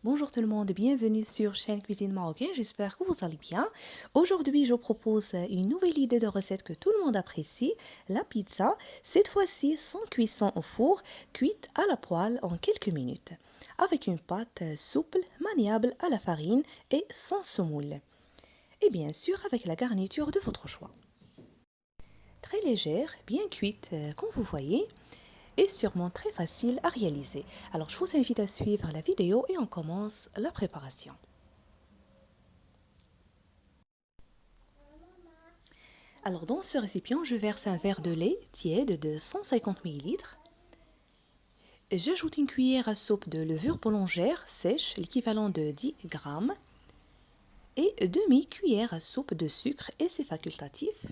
Bonjour tout le monde, bienvenue sur chaîne Cuisine Marocaine, j'espère que vous allez bien. Aujourd'hui, je vous propose une nouvelle idée de recette que tout le monde apprécie, la pizza, cette fois-ci sans cuisson au four, cuite à la poêle en quelques minutes, avec une pâte souple, maniable à la farine et sans semoule. Et bien sûr, avec la garniture de votre choix. Très légère, bien cuite, comme vous voyez, et sûrement très facile à réaliser. Alors je vous invite à suivre la vidéo et on commence la préparation. Alors dans ce récipient, je verse un verre de lait tiède de 150 ml. J'ajoute une cuillère à soupe de levure boulangère sèche, l'équivalent de 10 g, et demi-cuillère à soupe de sucre et c'est facultatif.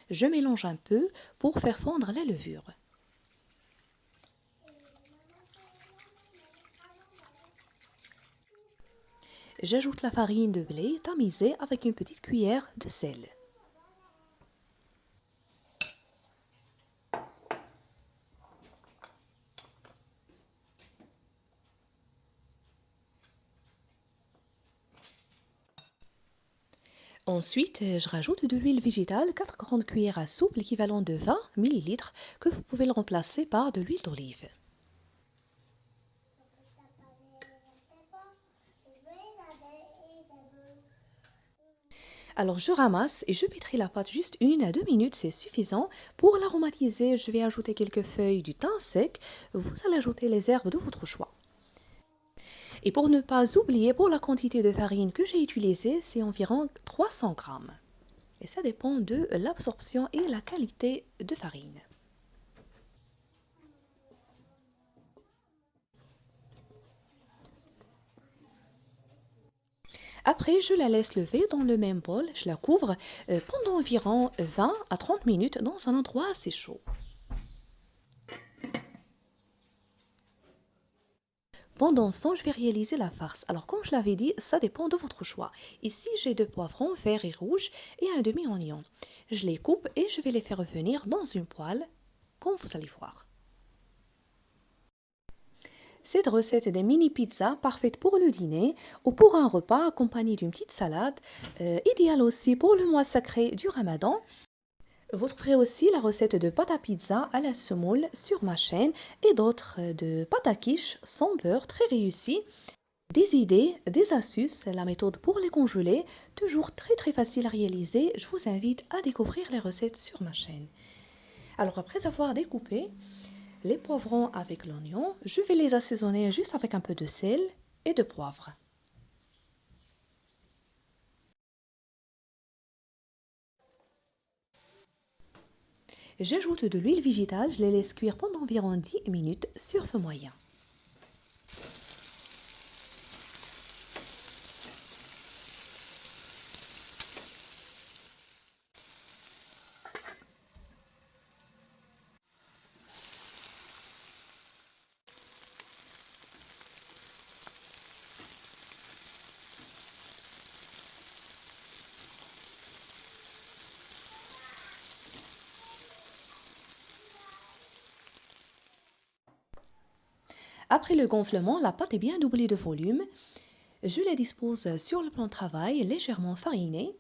Je mélange un peu pour faire fondre la levure. J'ajoute la farine de blé tamisée avec une petite cuillère de sel. Ensuite, je rajoute de l'huile végétale, 4 grandes cuillères à soupe, l'équivalent de 20 ml, que vous pouvez le remplacer par de l'huile d'olive. Alors je ramasse et je pétris la pâte juste 1 à 2 minutes, c'est suffisant. Pour l'aromatiser, je vais ajouter quelques feuilles du thym sec. Vous allez ajouter les herbes de votre choix. Et pour ne pas oublier, pour la quantité de farine que j'ai utilisée, c'est environ 300 grammes. Et ça dépend de l'absorption et la qualité de farine. Après, je la laisse lever dans le même bol, je la couvre pendant environ 20 à 30 minutes dans un endroit assez chaud. Pendant ce temps, je vais réaliser la farce. Alors, comme je l'avais dit, ça dépend de votre choix. Ici, j'ai 2 poivrons verts et rouges et un demi-oignon. Je les coupe et je vais les faire revenir dans une poêle, comme vous allez voir. Cette recette est des mini pizzas parfaite pour le dîner ou pour un repas accompagné d'une petite salade, idéale aussi pour le mois sacré du Ramadan. Vous trouverez aussi la recette de pâte à pizza à la semoule sur ma chaîne et d'autres de pâte à quiche sans beurre très réussies. Des idées, des astuces, la méthode pour les congeler, toujours très facile à réaliser. Je vous invite à découvrir les recettes sur ma chaîne. Alors après avoir découpé les poivrons avec l'oignon, je vais les assaisonner juste avec un peu de sel et de poivre. J'ajoute de l'huile végétale, je les laisse cuire pendant environ 10 minutes sur feu moyen. Après le gonflement, la pâte est bien doublée de volume. Je la dispose sur le plan de travail légèrement fariné.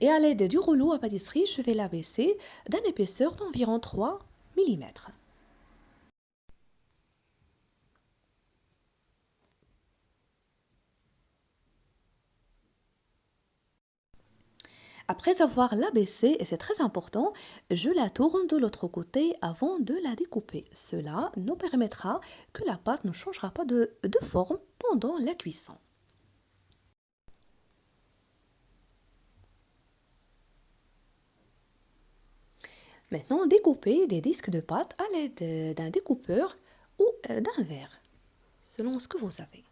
Et à l'aide du rouleau à pâtisserie, je vais l'abaisser d'une épaisseur d'environ 3 mm. Après avoir l'abaissée, et c'est très important, je la tourne de l'autre côté avant de la découper. Cela nous permettra que la pâte ne changera pas de forme pendant la cuisson. Maintenant, découpez des disques de pâte à l'aide d'un découpeur ou d'un verre, selon ce que vous avez.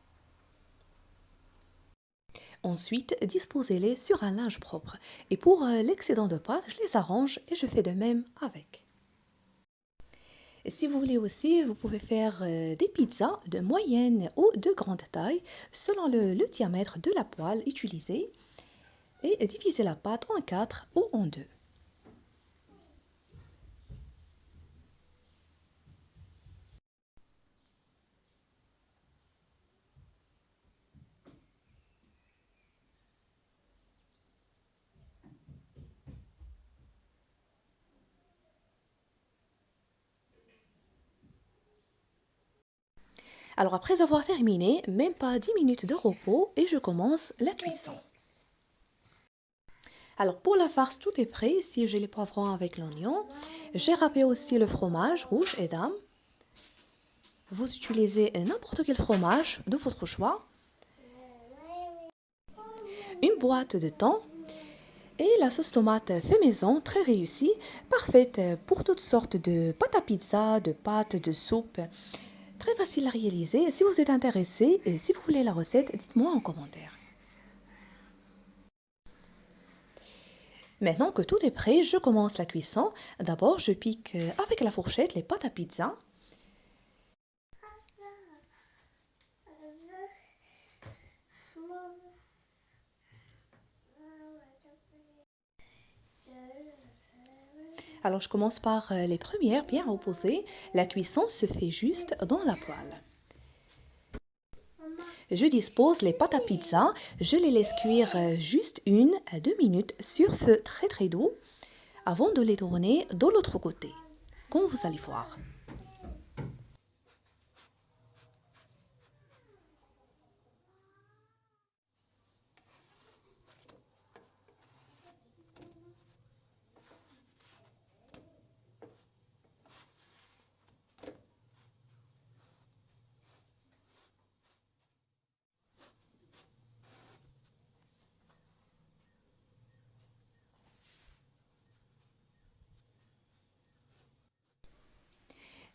Ensuite, disposez-les sur un linge propre. Et pour l'excédent de pâte, je les arrange et je fais de même avec. Et si vous voulez aussi, vous pouvez faire des pizzas de moyenne ou de grande taille selon le diamètre de la poêle utilisée. et diviser la pâte en 4 ou en 2. Alors après avoir terminé, même pas 10 minutes de repos et je commence la cuisson. Alors pour la farce, tout est prêt. Ici, j'ai les poivrons avec l'oignon. J'ai râpé aussi le fromage rouge et dame. Vous utilisez n'importe quel fromage de votre choix. Une boîte de thon et la sauce tomate fait maison, très réussie, parfaite pour toutes sortes de pâtes à pizza, de pâtes, de soupe. Très facile à réaliser. Si vous êtes intéressé et si vous voulez la recette, dites-moi en commentaire. Maintenant que tout est prêt, je commence la cuisson. D'abord, je pique avec la fourchette les pâtes à pizza. Alors, je commence par les premières bien reposées. La cuisson se fait juste dans la poêle. Je dispose les pâtes à pizza. Je les laisse cuire juste 1 à 2 minutes sur feu très très doux avant de les tourner de l'autre côté, comme vous allez voir.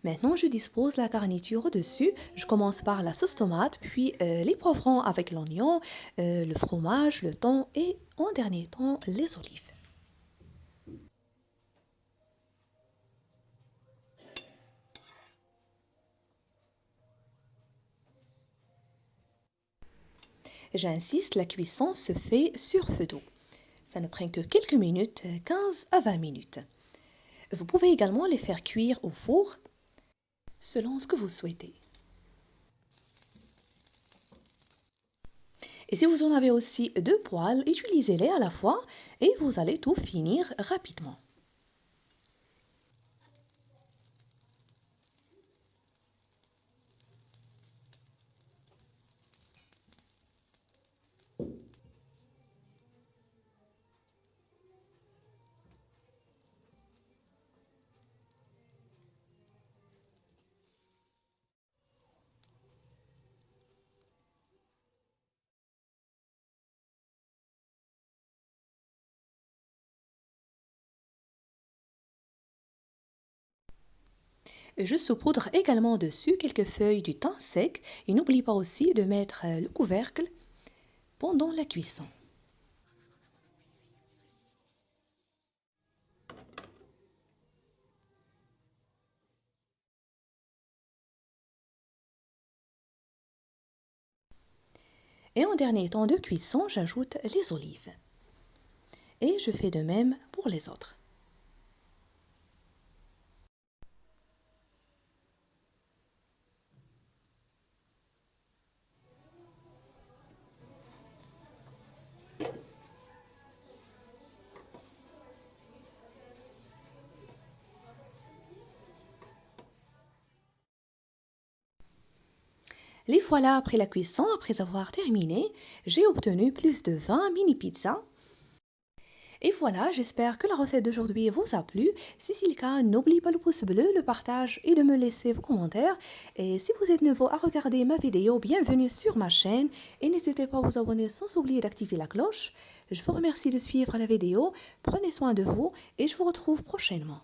Maintenant, je dispose la garniture au-dessus. Je commence par la sauce tomate, puis les poivrons avec l'oignon, le fromage, le thon et en dernier temps les olives. J'insiste, la cuisson se fait sur feu doux. Ça ne prend que quelques minutes, 15 à 20 minutes. Vous pouvez également les faire cuire au four selon ce que vous souhaitez. Et si vous en avez aussi 2 poêles, utilisez-les à la fois et vous allez tout finir rapidement. Je saupoudre également dessus quelques feuilles du thym sec et n'oublie pas aussi de mettre le couvercle pendant la cuisson. Et en dernier temps de cuisson, j'ajoute les olives. Et je fais de même pour les autres. Les voilà après la cuisson, après avoir terminé, j'ai obtenu plus de 20 mini pizzas. Et voilà, j'espère que la recette d'aujourd'hui vous a plu. Si c'est le cas, n'oubliez pas le pouce bleu, le partage et de me laisser vos commentaires. Et si vous êtes nouveau à regarder ma vidéo, bienvenue sur ma chaîne. Et n'hésitez pas à vous abonner sans oublier d'activer la cloche. Je vous remercie de suivre la vidéo. Prenez soin de vous et je vous retrouve prochainement.